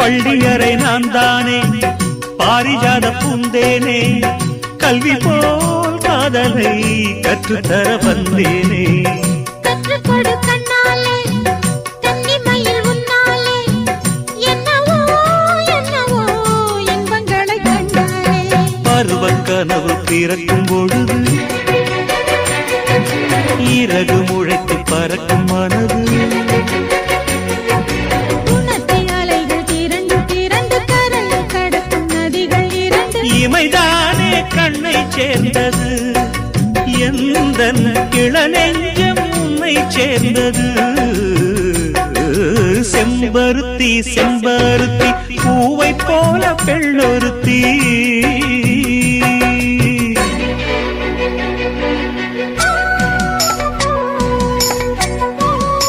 பள்ளியறை நான் தானே பாரிஜாத பூந்தேனே கல்வி போல் காதலை கற்றுத்தர வந்தேனே கற்றுக்கொடு கண்ணாலே தன்னிமையில் உன்னாலே என்னவோ என்னவோ இன்பங்களை கண்டாலே பருவக் கனவு பிறக்கும் பொழுது இறகு முளைத்து பறக்கும் மனது இமைதானே கண்ணை சேர்ந்தது எந்தன் இளநெஞ்சம் உன்னை சேர்ந்தது செம்பருத்தி செம்பருத்தி பூவை போல பெண்ணொருத்தி